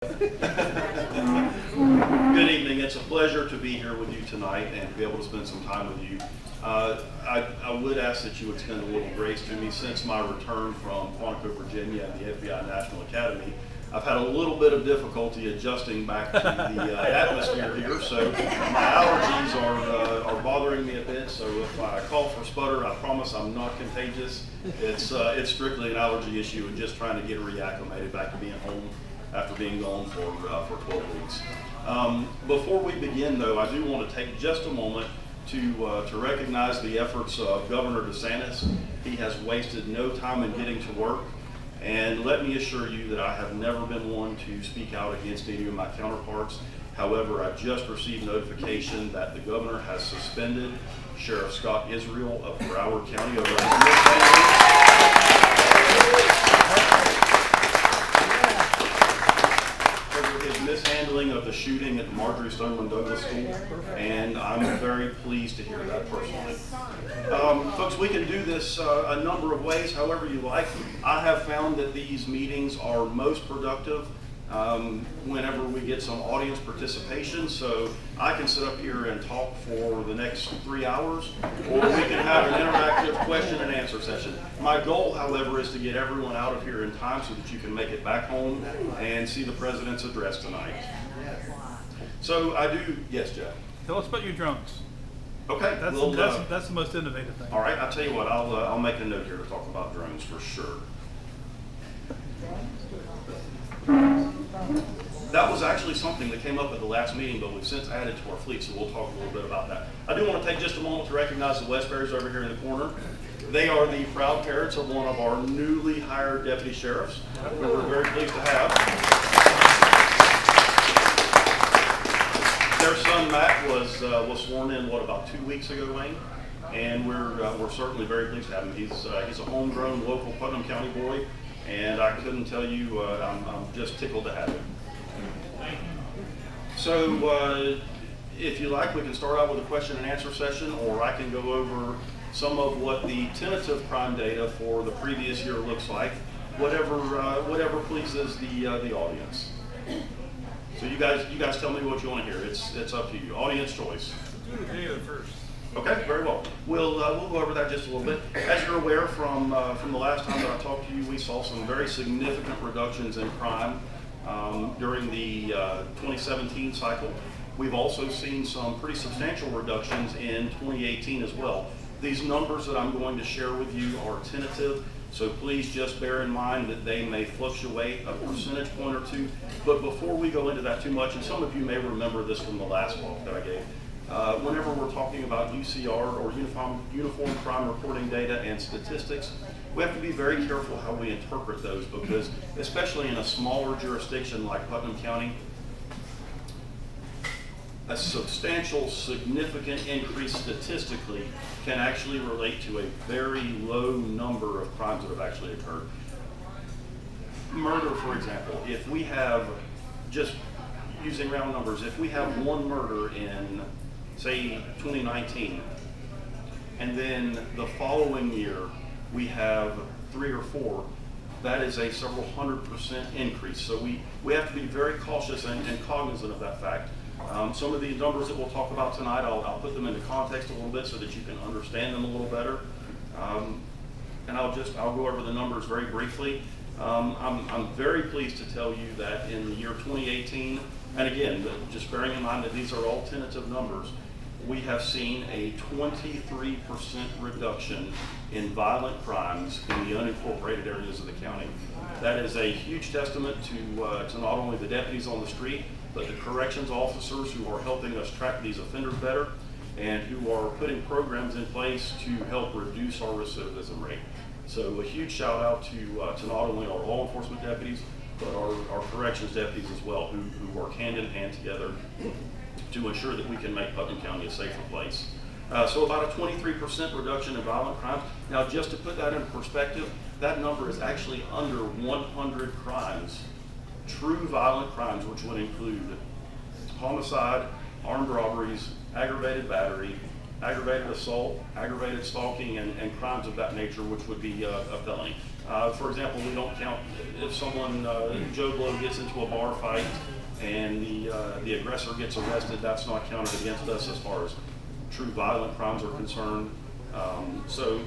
Good evening. It's a pleasure to be here with you tonight and to be able to spend some time with you. I would ask that you extend a little grace to me since my return from Quantico, Virginia and the FBI National Academy. I've had a little bit of difficulty adjusting back to the atmosphere here, so my allergies are bothering me a bit. So if I cough or sputter, I promise I'm not contagious. It's strictly an allergy issue and just trying to get reacclimated back to being home after being gone for 12 weeks. Before we begin, though, I do want to take just a moment to recognize the efforts of Governor DeSantis. He has wasted no time in getting to work, and let me assure you that I have never been one to speak out against any of my counterparts. However, I just received notification that the governor has suspended Sheriff Scott Israel of Broward County over his mishandling of the shooting at the Marjorie Stoneman Douglas School, and I'm very pleased to hear that personally. Folks, we can do this a number of ways, however you like. I have found that these meetings are most productive whenever we get some audience participation, so I can sit up here and talk for the next 3 hours, or we can have an interactive question and answer session. My goal, however, is to get everyone out of here in time so that you can make it back home and see the President's address tonight. So I do, yes, Jeff? Tell us about your drones. Okay. That's the most innovative thing. All right, I'll tell you what, I'll make a note here to talk about drones for sure. That was actually something that came up at the last meeting, but we've since added to our fleet, so we'll talk a little bit about that. I do want to take just a moment to recognize the Westberries over here in the corner. They are the proud parents of one of our newly hired deputy sheriffs, who we're very pleased to have. Their son Matt was sworn in about 2 weeks ago, Wayne, and we're certainly very pleased to have him. He's a homegrown local Putnam County boy, and I couldn't tell you, I'm just tickled to have him. So if you like, we can start out with a question and answer session, or I can go over some of what the tentative crime data for the previous year looks like, whatever pleases the audience. So you guys tell me what you want to hear. It's up to you. Audience choice. Do the video first. Okay, very well. We'll go over that just a little bit. As you're aware from the last time that I talked to you, we saw some very significant reductions in crime during the 2017 cycle. We've also seen some pretty substantial reductions in 2018 as well. These numbers that I'm going to share with you are tentative, so please just bear in mind that they may fluctuate a percentage point or two. But before we go into that too much, and some of you may remember this from the last talk that I gave, whenever we're talking about UCR or Uniform Crime Reporting Data and statistics, we have to be very careful how we interpret those, because especially in a smaller jurisdiction like Putnam County, a substantial, significant increase statistically can actually relate to a very low number of crimes that have actually occurred. Murder, for example, if we have, just using round numbers, if we have one murder in, say, 2019, and then the following year we have 3 or 4, that is a several 100% increase. So we have to be very cautious and cognizant of that fact. Some of the numbers that we'll talk about tonight, I'll put them into context a little bit so that you can understand them a little better. And I'll go over the numbers very briefly. I'm very pleased to tell you that in the year 2018, and again, just bearing in mind that these are all tentative numbers, we have seen a 23% reduction in violent crimes in the unincorporated areas of the county. That is a huge testament to not only the deputies on the street, but the corrections officers who are helping us track these offenders better and who are putting programs in place to help reduce our recidivism rate. So a huge shout out to not only our law enforcement deputies, but our corrections deputies as well, who work hand in hand together to ensure that we can make Putnam County a safer place. So about a 23% reduction in violent crimes. Now, just to put that in perspective, that number is actually under 100 crimes, true violent crimes, which would include homicide, armed robberies, aggravated battery, aggravated assault, aggravated stalking, and crimes of that nature, which would be a felony. For example, we don't count if someone, Joe Blow, gets into a bar fight and the aggressor gets arrested, that's not counted against us as far as true violent crimes are concerned. So,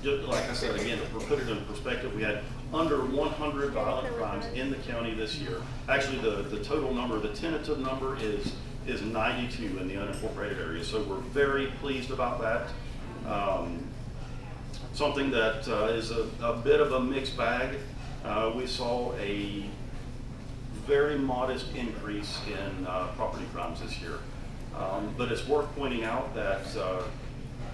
just like I said, again, to put it in perspective, we had under 100 violent crimes in the county this year. Actually, the total number, the tentative number is 92 in the unincorporated area. So we're very pleased about that. Something that is a bit of a mixed bag. We saw a very modest increase in property crimes this year. But it's worth pointing out that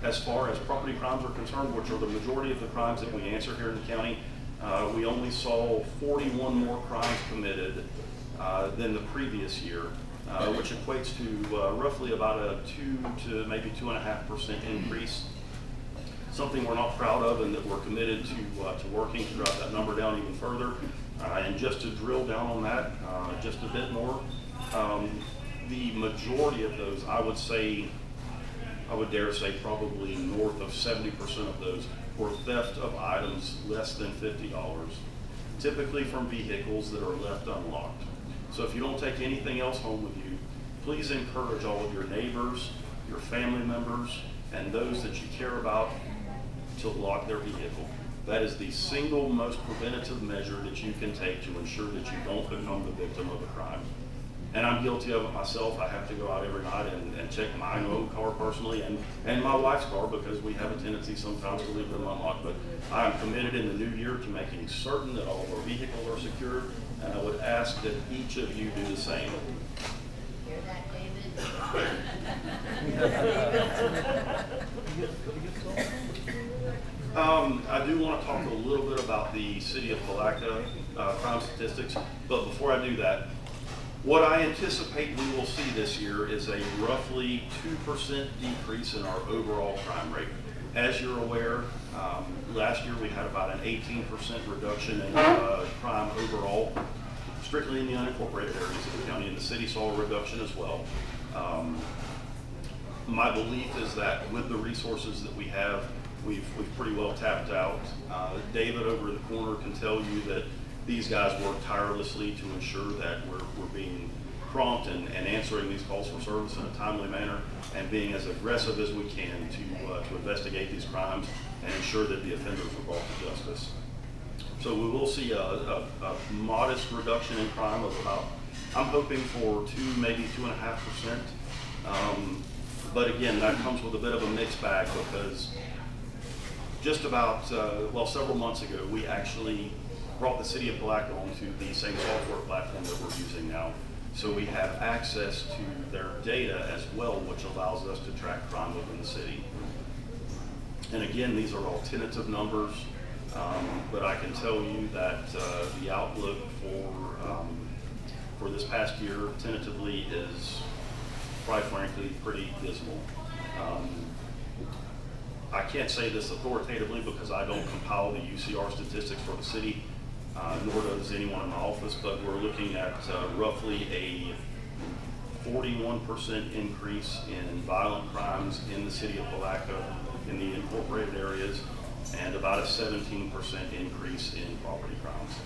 as far as property crimes are concerned, which are the majority of the crimes that we answer here in the county, we only saw 41 more crimes committed than the previous year, which equates to roughly about a 2 to maybe 2.5% increase. Something we're not proud of and that we're committed to working to drop that number down even further. And just to drill down on that just a bit more, the majority of those, I would dare say probably north of 70% of those were theft of items less than $50, typically from vehicles that are left unlocked. So if you don't take anything else home with you, please encourage all of your neighbors, your family members, and those that you care about to lock their vehicle. That is the single most preventative measure that you can take to ensure that you don't become the victim of a crime. And I'm guilty of it myself. I have to go out every night and check my own car personally and my wife's car, because we have a tendency sometimes to leave them unlocked. But I am committed in the new year to making certain that all of our vehicles are secured, and I would ask that each of you do the same. Hear that, I do want to talk a little bit about the city of Palatka crime statistics, but before I do that, what I anticipate we will see this year is a roughly 2% decrease in our overall crime rate. As you're aware, last year we had about an 18% reduction in crime overall, strictly in the unincorporated areas of the county, and the city saw a reduction as well. My belief is that with the resources that we have, we've pretty well tapped out. David over in the corner can tell you that these guys work tirelessly to ensure that we're being prompt and answering these calls for service in a timely manner, and being as aggressive as we can to investigate these crimes and ensure that the offenders are brought to justice. So we will see a modest reduction in crime of about, I'm hoping for 2, maybe 2.5%. But again, that comes with a bit of a mixed bag, because just about, several months ago, we actually brought the city of Palatka onto the same software platform that we're using now. So we have access to their data as well, which allows us to track crime within the city. And again, these are all tentative numbers, but I can tell you that the outlook for this past year tentatively is, quite frankly, pretty dismal. I can't say this authoritatively because I don't compile the UCR statistics for the city, nor does anyone in my office, but we're looking at roughly a 41% increase in violent crimes in the city of Palatka, in the incorporated areas, and about a 17% increase in property crimes.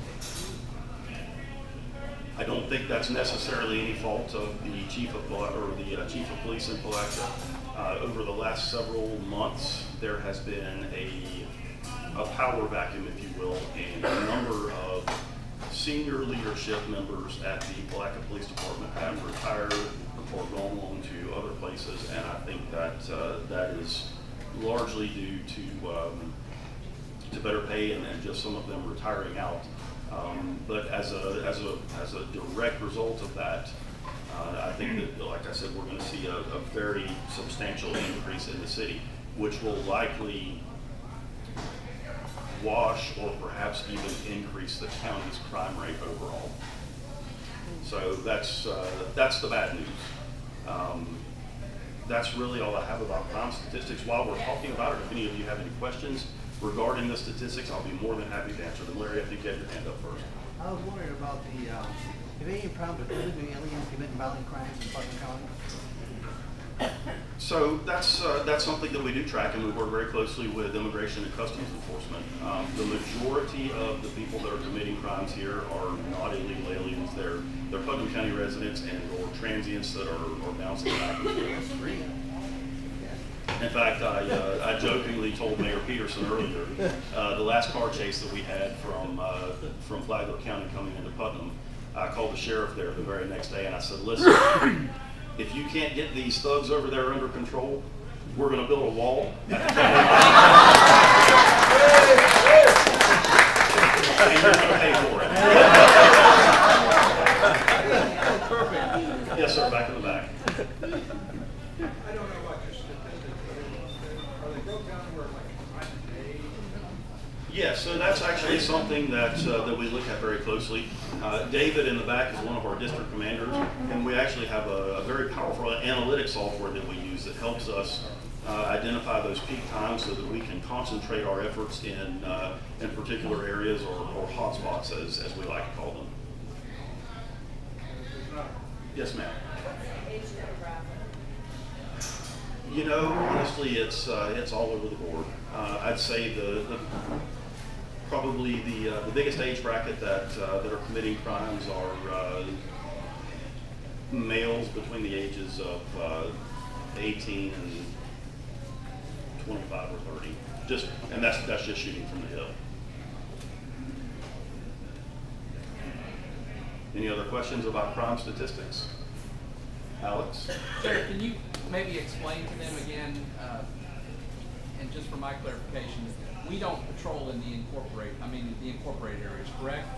I don't think that's necessarily any fault of the chief of chief of police in Palatka. Over the last several months, there has been a power vacuum, if you will, and a number of senior leadership members at the Palatka Police Department have retired or gone on to other places, and I think that that is largely due to better pay and just some of them retiring out. But as a direct result of that, I think that, like I said, we're going to see a very substantial increase in the city, which will likely wash or perhaps even increase the county's crime rate overall. So that's the bad news. That's really all I have about crime statistics. While we're talking about it, if any of you have any questions regarding the statistics, I'll be more than happy to answer them. Larry, I think you have your hand up first. I was wondering about the, have any problem with illegal aliens committing violent crimes in Putnam County? So that's something that we do track, and we work very closely with Immigration and Customs Enforcement. The majority of the people that are committing crimes here are not illegal aliens. They're Putnam County residents and or transients that are bouncing back and forth. In fact, I jokingly told Mayor Peterson earlier, the last car chase that we had from Flagler County coming into Putnam, I called the sheriff there the very next day and I said, listen, if you can't get these thugs over there under control, we're going to build a wall at the county line. And you're going to pay for it. Yes, sir, back in the back. I don't know about your statistics, but are they broke down where like time of day? Yeah, so that's actually something that we look at very closely. David in the back is one of our district commanders, and we actually have a very powerful analytic software that we use that helps us identify those peak times so that we can concentrate our efforts in particular areas or hotspots, as we like to call them. Yes, ma'am. You know, honestly, it's all over the board. I'd say probably the biggest age bracket that are committing crimes are males between the ages of 18 and 25 or 30. And that's just shooting from the hip. Any other questions about crime statistics? Alex? Sheriff, can you maybe explain to them again, and just for my clarification, we don't patrol in the incorporated areas, correct?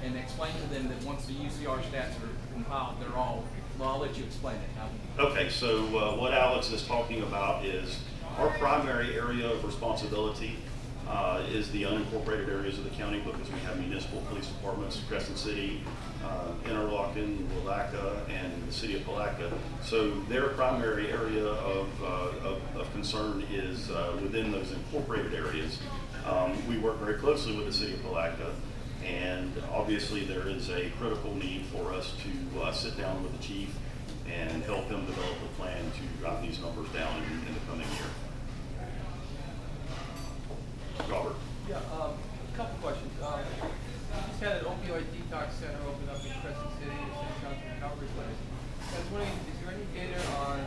And explain to them that once the UCR stats are compiled, they're all, well, I'll let you explain it. Okay, so what Alex is talking about is our primary area of responsibility is the unincorporated areas of the county, because we have municipal police departments, Crescent City, Interlochen, Willaca, and the city of Palatka. So their primary area of concern is within those incorporated areas. We work very closely with the city of Palatka, and obviously there is a critical need for us to sit down with the chief and help him develop a plan to drive these numbers down in the coming year. Robert? Yeah, a couple questions. You just had an opioid detox center open up in Crescent City, the St. John's Recovery Place. I was wondering, is there any data on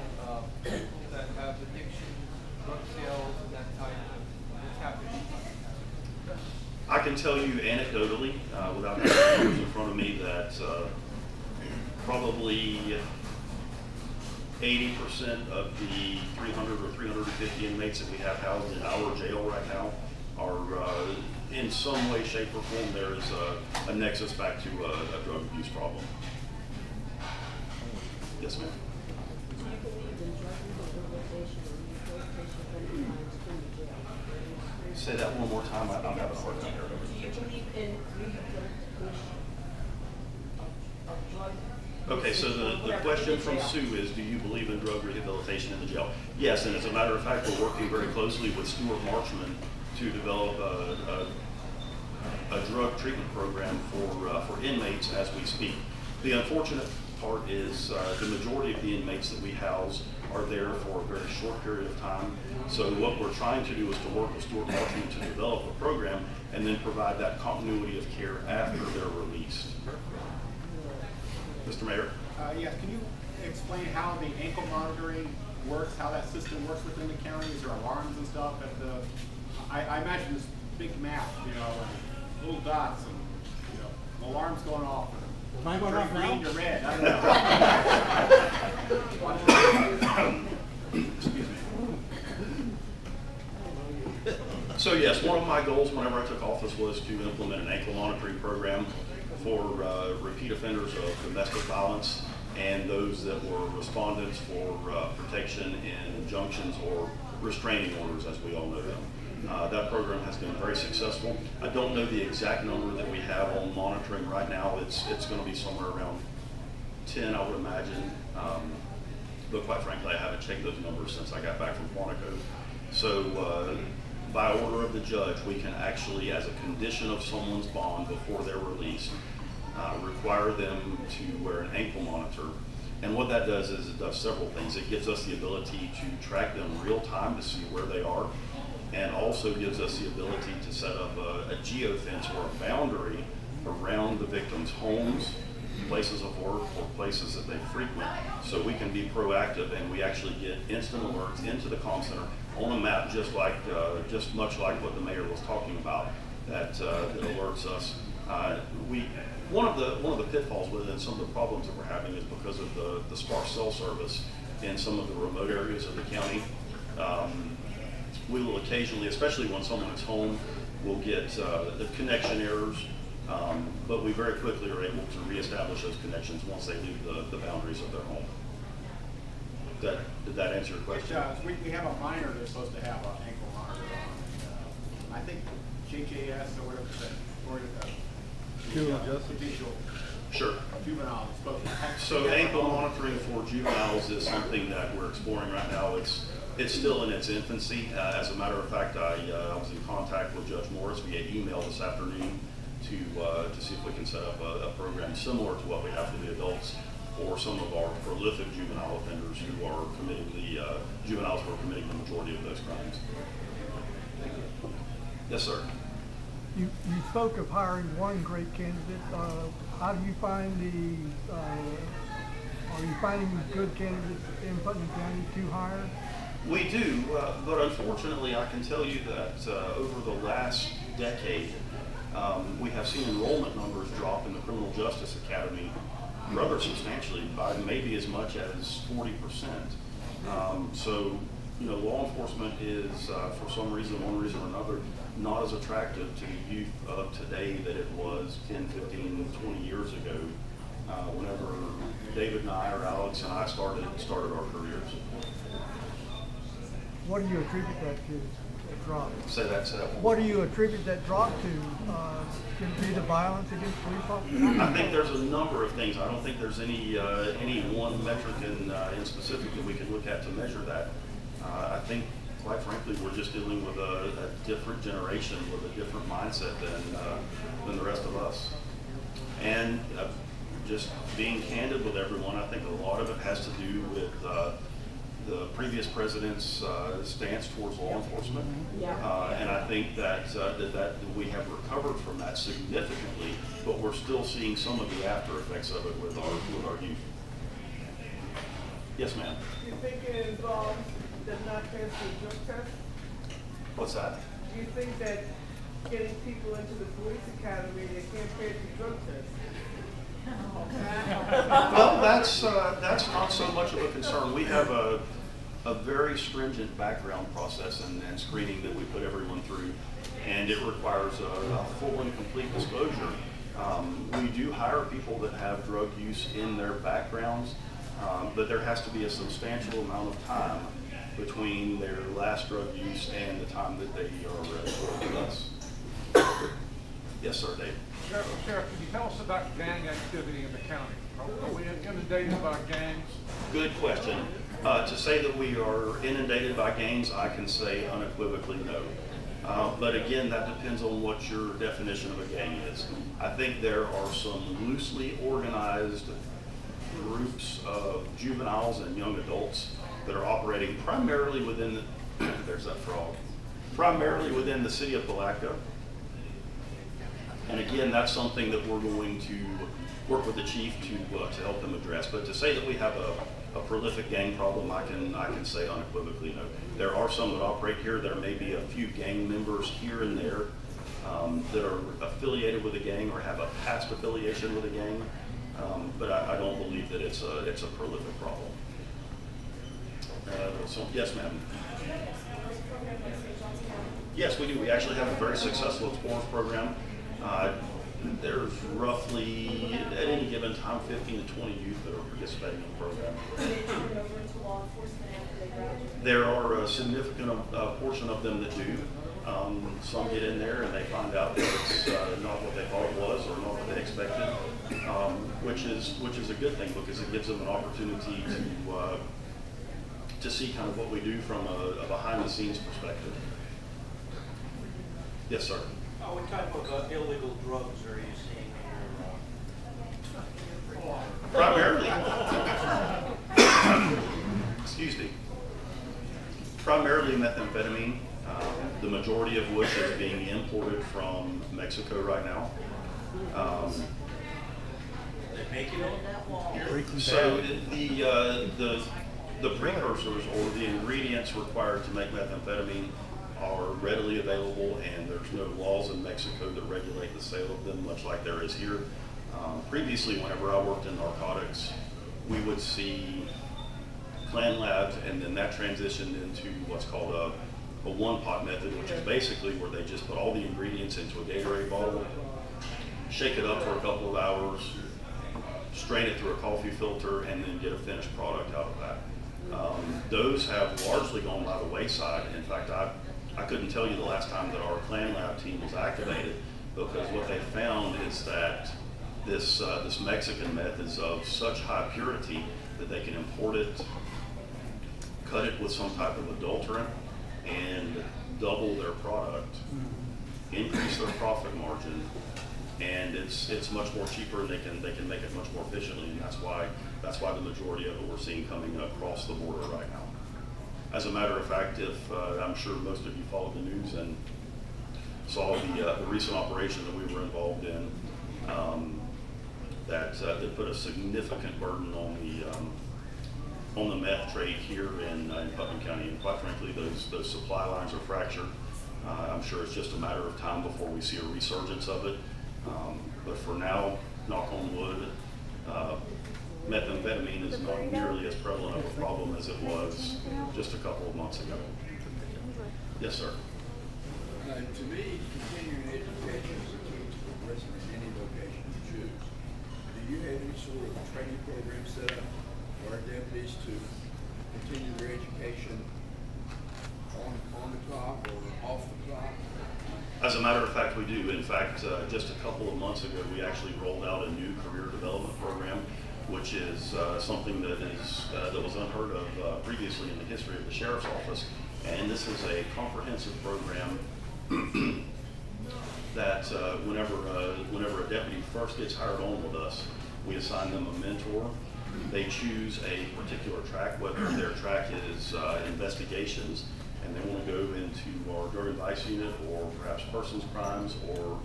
people that have addiction, drug sales, and that type of what's happening? I can tell you anecdotally, without having the numbers in front of me, that probably 80% of the 300 or 350 inmates that we have housed in our jail right now are in some way, shape, or form there is a nexus back to a drug abuse problem. Yes, ma'am. Do you believe in drug rehabilitation or rehabilitation of crimes in the jail? Say that one more time. I'm having a hard time hearing Do you believe in rehabilitation of drug? Okay, so the question from Sue is, do you believe in drug rehabilitation in the jail? Yes, and as a matter of fact, we're working very closely with Stuart Marchman to develop a drug treatment program for inmates as we speak. The unfortunate part is the majority of the inmates that we house are there for a very short period of time. So what we're trying to do is to work with Stuart Marchman to develop a program and then provide that continuity of care after they're released. Mr. Mayor? Yes, can you explain how the ankle monitoring works, how that system works within the county? Is there alarms and stuff at the, I imagine this big map, you know, and little dots and, you know, alarms going off. Mine going off now? Green to red, I don't know. Excuse me. So yes, one of my goals whenever I took office was to implement an ankle monitoring program for repeat offenders of domestic violence and those that were respondents for protection in injunctions or restraining orders, as we all know them. That program has been very successful. I don't know the exact number that we have on monitoring right now. It's going to be somewhere around 10, I would imagine. But quite frankly, I haven't checked those numbers since I got back from Quantico. So by order of the judge, we can actually, as a condition of someone's bond before they're released, require them to wear an ankle monitor. And what that does is it does several things. It gives us the ability to track them real time to see where they are, and also gives us the ability to set up a geofence or a boundary around the victims' homes, places of work, or places that they frequent, so we can be proactive and we actually get instant alerts into the comm center on a map, just much like what the mayor was talking about, that alerts us. One of the pitfalls within some of the problems that we're having is because of the sparse cell service in some of the remote areas of the county. We will occasionally, especially when someone is home, we'll get the connection errors, but we very quickly are able to reestablish those connections once they leave the boundaries of their home. Did that answer your question? We have a miner that's supposed to have an ankle monitor on. I think JJS or whatever that, or Juvenile justice. judicial Sure. juvenile is supposed to have. So ankle monitoring for juveniles is something that we're exploring right now. It's still in its infancy. As a matter of fact, I was in contact with Judge Morris via email this afternoon to see if we can set up a program similar to what we have for the adults for some of our prolific juvenile offenders who are committing juveniles who are committing the majority of those crimes. Yes, sir. You spoke of hiring one great candidate. How do you find are you finding good candidates in Putnam County to hire? We do, but unfortunately I can tell you that over the last decade, we have seen enrollment numbers drop in the Criminal Justice Academy rather substantially, by maybe as much as 40%. So, law enforcement is, for some reason, one reason or another, not as attractive to the youth of today that it was 10, 15, 20 years ago, whenever David and I, or Alex and I, started our careers. What do you attribute that to, that drop? Say that. What do you attribute that drop to? Can it be the violence against police officers? I think there's a number of things. I don't think there's any one metric in specific that we can look at to measure that. I think, quite frankly, we're just dealing with a different generation with a different mindset than the rest of us. And just being candid with everyone, I think a lot of it has to do with the previous president's stance towards law enforcement. And I think that we have recovered from that significantly, but we're still seeing some of the after effects of it with our youth. Yes, ma'am. Do you think it involves them not passing the drug test? What's that? Do you think that getting people into the police academy, they can't pass the drug test? Well, that's not so much of a concern. We have a very stringent background process and screening that we put everyone through, and it requires a full and complete disclosure. We do hire people that have drug use in their backgrounds, but there has to be a substantial amount of time between their last drug use and the time that they are employed with us. Yes, sir, Dave. Sheriff, can you tell us about gang activity in the county? Are we inundated by gangs? Good question. To say that we are inundated by gangs, I can say unequivocally no. But again, that depends on what your definition of a gang is. I think there are some loosely organized groups of juveniles and young adults that are operating primarily within the, there's that frog, primarily within the city of Palatka. And again, that's something that we're going to work with the chief to help them address. But to say that we have a prolific gang problem, I can say unequivocally no. There are some that operate here. There may be a few gang members here and there that are affiliated with a gang or have a past affiliation with a gang, but I don't believe that it's a prolific problem. So yes, ma'am. Yes, we do. We actually have a very successful Explorers program. There's roughly, at any given time, 15 to 20 youth that are participating in the program. There are a significant portion of them that do. Some get in there and they find out that it's not what they thought it was or not what they expected, which is a good thing because it gives them an opportunity to see kind of what we do from a behind-the-scenes perspective. Yes, sir. What type of illegal drugs are you seeing in your Primarily, excuse me, primarily methamphetamine, the majority of which is being imported from Mexico right now. They make it on? So the precursors or the ingredients required to make methamphetamine are readily available, and there's no laws in Mexico that regulate the sale of them, much like there is here. Previously, whenever I worked in narcotics, we would see clan labs, and then that transitioned into what's called a one-pot method, which is basically where they just put all the ingredients into a Gatorade bottle, shake it up for a couple of hours, strain it through a coffee filter, and then get a finished product out of that. Those have largely gone by the wayside. In fact, I couldn't tell you the last time that our clan lab team was activated, because what they found is that this Mexican meth is of such high purity that they can import it, cut it with some type of adulterant, and double their product, increase their profit margin, and it's much more cheaper, and they can make it much more efficiently, and that's why the majority of it we're seeing coming across the border right now. As a matter of fact, if I'm sure most of you followed the news and saw the recent operation that we were involved in, that put a significant burden on the meth trade here in Putnam County, and quite frankly, those supply lines are fractured. I'm sure it's just a matter of time before we see a resurgence of it. But for now, knock on wood, methamphetamine is not nearly as prevalent of a problem as it was just a couple of months ago. Yes, sir. To me, continuing education is the key to progressing in any vocation you choose. Do you have any sort of training program set up for our deputies to continue their education on the clock or off the clock? As a matter of fact, we do. In fact, just a couple of months ago, we actually rolled out a new career development program, which is something that was unheard of previously in the history of the sheriff's office. And this is a comprehensive program that whenever a deputy first gets hired on with us, we assign them a mentor. They choose a particular track, whether their track is investigations, and they want to go into our drug advice unit, or perhaps persons crimes, or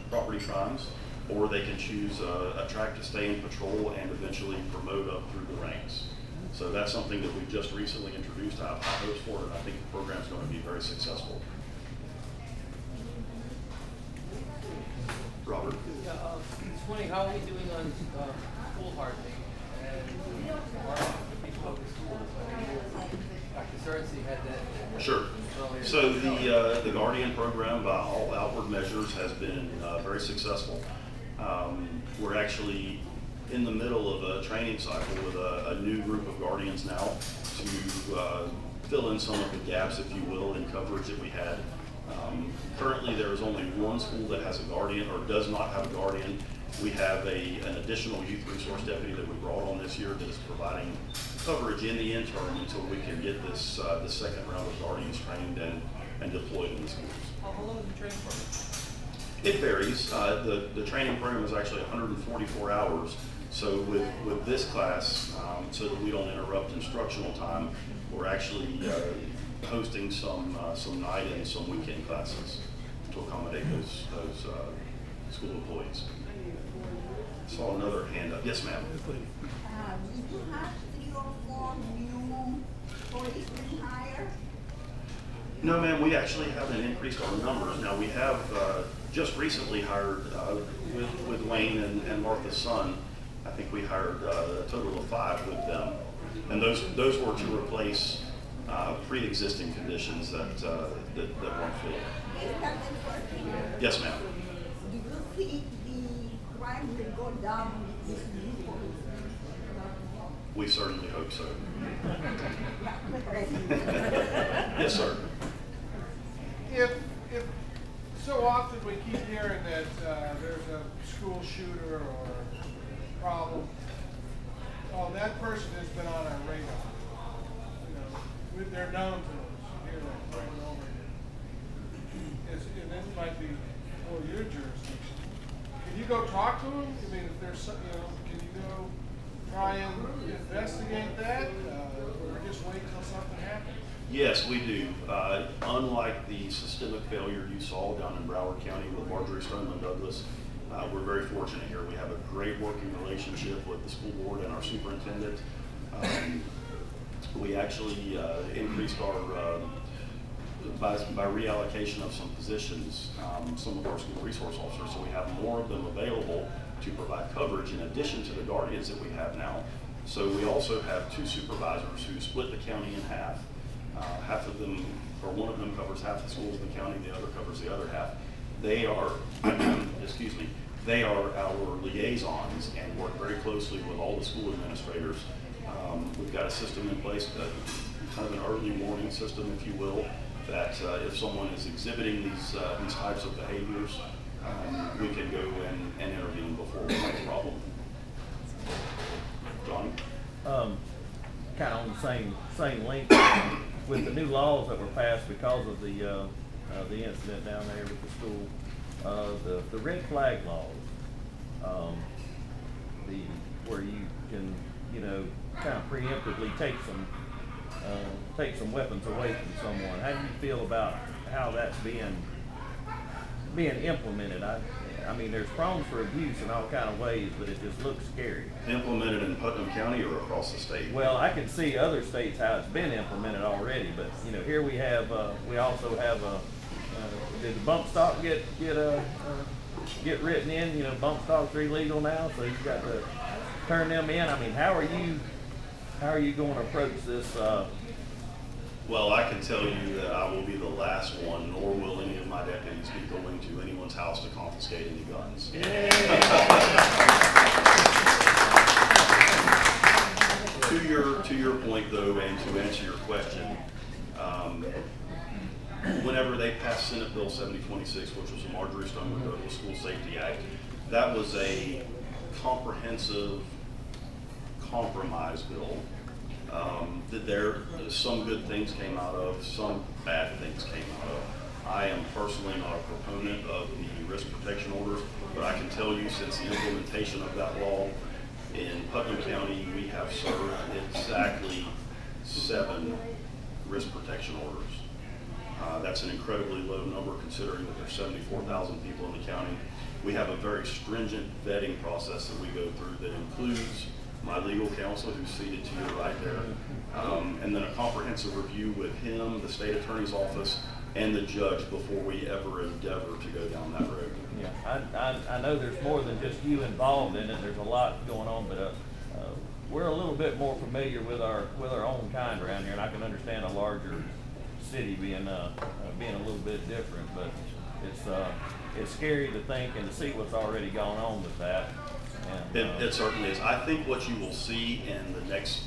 property crimes, or they can choose a track to stay in patrol and eventually promote up through the ranks. So that's something that we've just recently introduced. I have high hopes for it, and I think the program's going to be very successful. Robert? Yeah, it's funny, how are we doing on school hardening and our public schools? I mean, Dr. Cerency had that. Sure. Earlier. So the Guardian program, by all outward measures, has been very successful. We're actually in the middle of a training cycle with a new group of Guardians now to fill in some of the gaps, if you will, in coverage that we had. Currently, there is only one school that has a Guardian or does not have a Guardian. We have an additional youth resource deputy that we brought on this year that is providing coverage in the interim until we can get this second round of Guardians trained and deployed in the schools. How long is the training program? It varies. The training program is actually 144 hours. So with this class, so that we don't interrupt instructional time, we're actually hosting some night and some weekend classes to accommodate those school employees. Saw another hand up. Yes, ma'am. Did you have 3 or 4 new policemen hired? No, ma'am, we actually haven't increased our numbers. Now, we have just recently hired, with Wayne and Martha's son, I think we hired a total of 5 with them. And those were to replace pre-existing conditions that weren't filled. Yes, ma'am. Do you think the crime will go down with this new policeman? We certainly hope so. Yeah. Yes, sir. If so often we keep hearing that there's a school shooter or problem, well, that person has been on our radar. You know, they're known to us. You hear that over and over again. And this might be for your jurisdiction. Can you go talk to them? I mean, if there's some, can you go try and investigate that? Or just wait till something happens? Yes, we do. Unlike the systemic failure you saw down in Broward County with Marjorie Stoneman Douglas, we're very fortunate here. We have a great working relationship with the school board and our superintendent. We actually increased our, by reallocation of some positions, some of our school resource officers, so we have more of them available to provide coverage in addition to the guardians that we have now. So we also have 2 supervisors who split the county in half. Half of them, or one of them covers half the schools in the county, the other covers the other half. They are, excuse me, they are our liaisons and work very closely with all the school administrators. We've got a system in place, kind of an early warning system, if you will, that if someone is exhibiting these types of behaviors, we can go in and intervene before we have a problem. Johnny? Kind of on the same link with the new laws that were passed because of the incident down there with the school, the red flag laws, where you can, kind of preemptively take some weapons away from someone. How do you feel about how that's being implemented? I mean, there's pros for abuse in all kind of ways, but it just looks scary. Implemented in Putnam County or across the state? Well, I can see other states how it's been implemented already, but here we have, we also have did the bump stock get written in? Bump stocks are illegal now, so you've got to turn them in. I mean, how are you going to approach this? Well, I can tell you that I will be the last one, nor will any of my deputies be going to anyone's house to confiscate any guns. To your point, though, and to answer your question, whenever they passed Senate Bill 7026, which was the Marjorie Stoneman Douglas School Safety Act, that was a comprehensive compromise bill. Some good things came out of, some bad things came out of. I am personally not a proponent of the risk protection orders, but I can tell you since the implementation of that law in Putnam County, we have served exactly 7 risk protection orders. That's an incredibly low number considering that there's 74,000 people in the county. We have a very stringent vetting process that we go through that includes my legal counsel, who's seated to your right there, and then a comprehensive review with him, the state attorney's office, and the judge before we ever endeavor to go down that road. Yeah, I know there's more than just you involved in it. There's a lot going on, but we're a little bit more familiar with our own kind around here, and I can understand a larger city being a little bit different, but it's scary to think and to see what's already gone on with that. It certainly is. I think what you will see in the next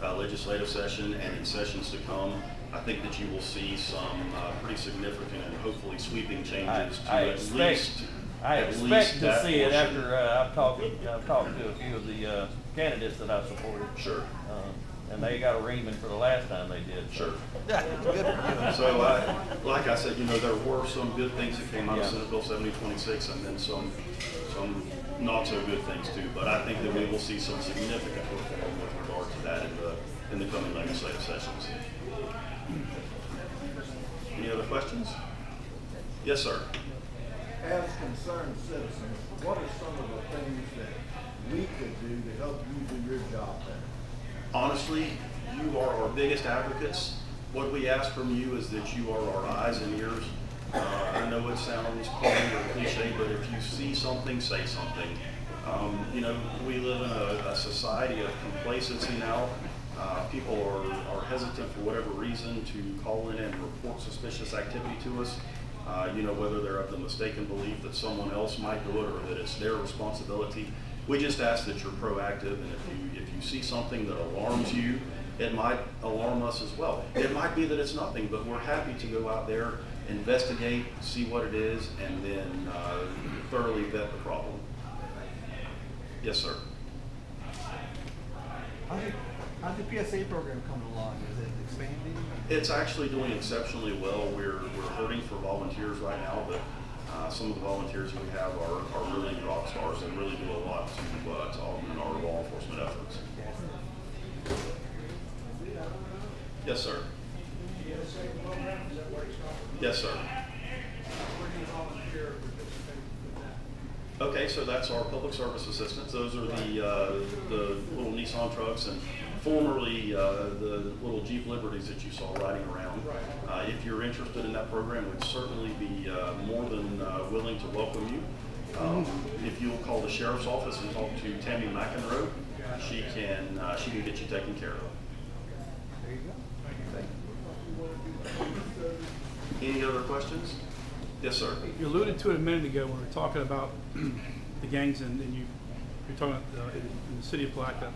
legislative session and in sessions to come, I think that you will see some pretty significant and hopefully sweeping changes I to expect to see it after I've talked to a few of the candidates that I've supported. Sure. And they got a reaming for the last time they did. Sure. So, like I said, there were some good things that came out of Senate Bill 7026, and then some not so good things too. But I think that we will see some significant reform with regard to that in the coming legislative sessions. Any other questions? Yes, sir. As concerned citizens, what are some of the things that we could do to help you do your job better? Honestly, you are our biggest advocates. What we ask from you is that you are our eyes and ears. I know it sounds corny or cliche, but if you see something, say something. We live in a society of complacency now. People are hesitant for whatever reason to call in and report suspicious activity to us. Whether they're of the mistaken belief that someone else might do it or that it's their responsibility. We just ask that you're proactive, and if you see something that alarms you, it might alarm us as well. It might be that it's nothing, but we're happy to go out there, investigate, see what it is, and then thoroughly vet the problem. Yes, sir. How's the PSA program coming along? Is it expanding? It's actually doing exceptionally well. We're hurting for volunteers right now, but Some of the volunteers we have are really rock stars and really do a lot to augment our law enforcement efforts. Yes, sir. Yes, sir. Okay, so that's our public service assistants. Those are the little Nissan trucks and formerly the little Jeep Liberties that you saw riding around. If you're interested in that program, we'd certainly be more than willing to welcome you. If you'll call the sheriff's office and talk to Tammy McEnroe, she can get you taken care of. There you go. Any other questions? Yes, sir. You alluded to it a minute ago when we were talking about the gangs, and you're talking about in the city of Palatka.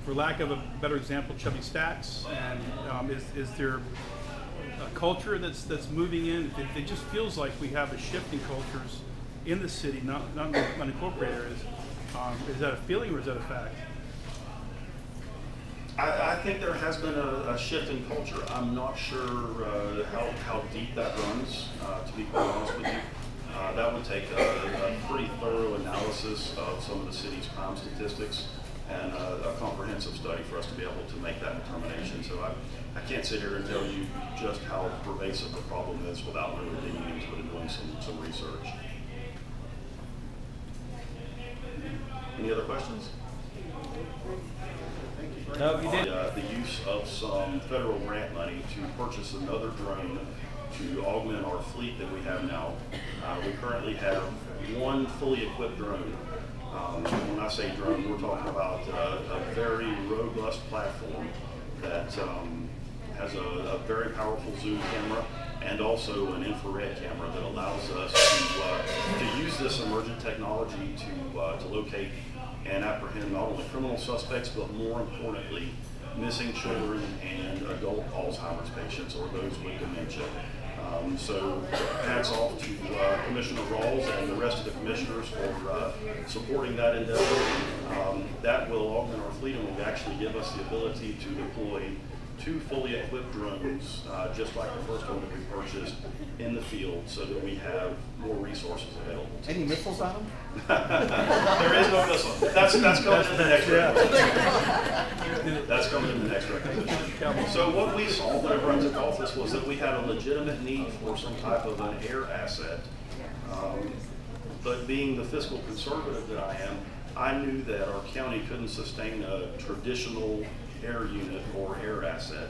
For lack of a better example, Chubby Stacks, and is there a culture that's moving in? It just feels like we have a shift in cultures in the city, not in the unincorporated areas. Is that a feeling or is that a fact? I think there has been a shift in culture. I'm not sure how deep that runs, to be quite honest with you. That would take a pretty thorough analysis of some of the city's crime statistics and a comprehensive study for us to be able to make that determination. So I can't sit here and tell you just how pervasive the problem is without really digging into it and doing some research. Any other questions? No, you did. The use of some federal grant money to purchase another drone to augment our fleet that we have now. We currently have one fully equipped drone. When I say drone, we're talking about a very robust platform that has a very powerful zoom camera and also an infrared camera that allows us to use this emergent technology to locate and apprehend not only criminal suspects, but more importantly, missing children and adult Alzheimer's patients or those with dementia. So hats off to Commissioner Rawls and the rest of the commissioners for supporting that endeavor. That will augment our fleet and will actually give us the ability to deploy 2 fully equipped drones, just like the first one that we purchased, in the field so that we have more resources available. Any missiles on them? There is no missile. That's coming in the next requisition. That's coming in the next requisition. So what we saw whenever I took office was that we had a legitimate need for some type of an air asset. But being the fiscal conservative that I am, I knew that our county couldn't sustain a traditional air unit or air asset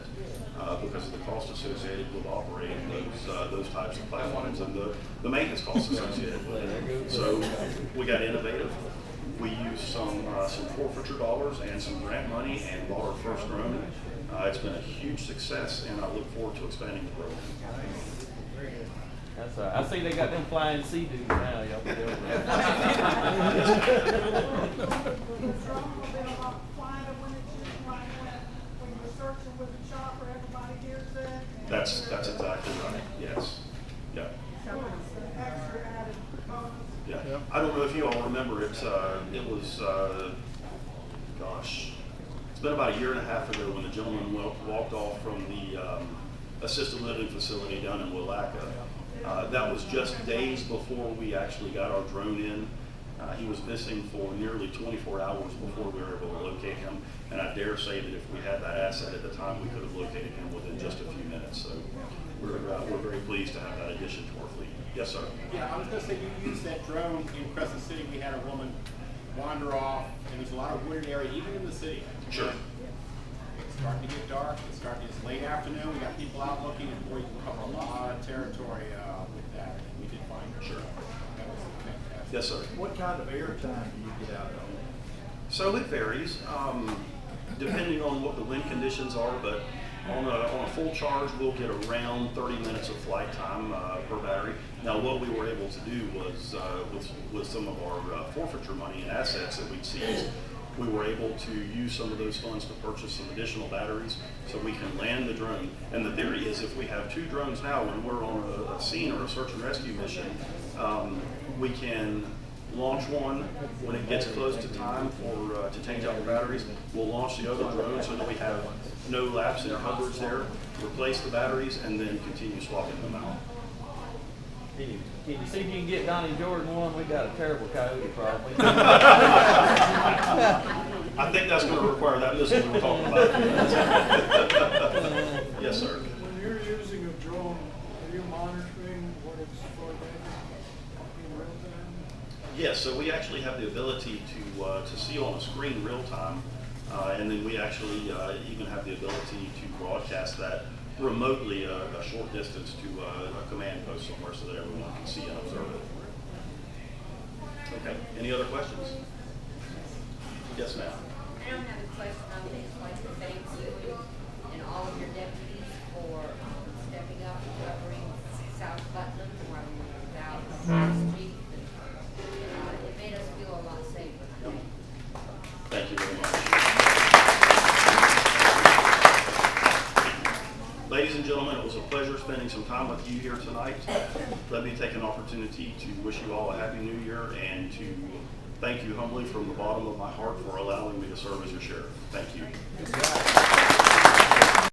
because of the cost associated with operating those types of platforms and the maintenance costs associated with it. So we got innovative. We used some forfeiture dollars and some grant money and bought our first drone. It's been a huge success, and I look forward to expanding the program. That's I see they got them flying sea dudes now. Y'all be doing That's exactly right. Yes. Yeah. Yeah. I don't know if you all remember it. It was, gosh, it's been about a year and a half ago when the gentleman walked off from the assisted living facility down in Willaca. That was just days before we actually got our drone in. He was missing for nearly 24 hours before we were able to locate him, and I dare say that if we had that asset at the time, we could have located him within just a few minutes. So we're very pleased to have that addition to our fleet. Yes, sir. Yeah, I was going to say, you used that drone in Crescent City. We had a woman wander off, and there's a lot of wooded area, even in the city. Sure. It's starting to get dark. It's late afternoon. We got people out looking, and boy, you can cover a lot of territory with that. And we did find her. Sure. That was fantastic. Yes, sir. What kind of airtime do you get out of it? So it varies, depending on what the wind conditions are, but on a full charge, we'll get around 30 minutes of flight time per battery. Now, what we were able to do was, with some of our forfeiture money and assets that we'd seized, we were able to use some of those funds to purchase some additional batteries so we can land the drone. And the theory is if we have 2 drones now, when we're on a scene or a search and rescue mission, we can launch one when it gets close to time for to change out the batteries. We'll launch the other drone so that we have no lapse in coverage there, replace the batteries, and then continue swapping them out. Can you see if you can get Donnie Jordan one? We got a terrible coyote problem. I think that's gonna require that missile we were talking about. Yes, sir. When you're using a drone, are you monitoring what it's for in real time? Yes, so we actually have the ability to see on a screen real time, and then we actually even have the ability to broadcast that remotely a short distance to a command post somewhere so that everyone can see and observe it. Okay, any other questions? Yes, ma'am. I don't have a question. I'm going to explain to thank you and all of your deputies for stepping up and covering South Putnam while we were without a police chief. It made us feel a lot safer. Thank you very much. Ladies and gentlemen, it was a pleasure spending some time with you here tonight. Let me take an opportunity to wish you all a happy new year and to thank you humbly from the bottom of my heart for allowing me to serve as your sheriff. Thank you.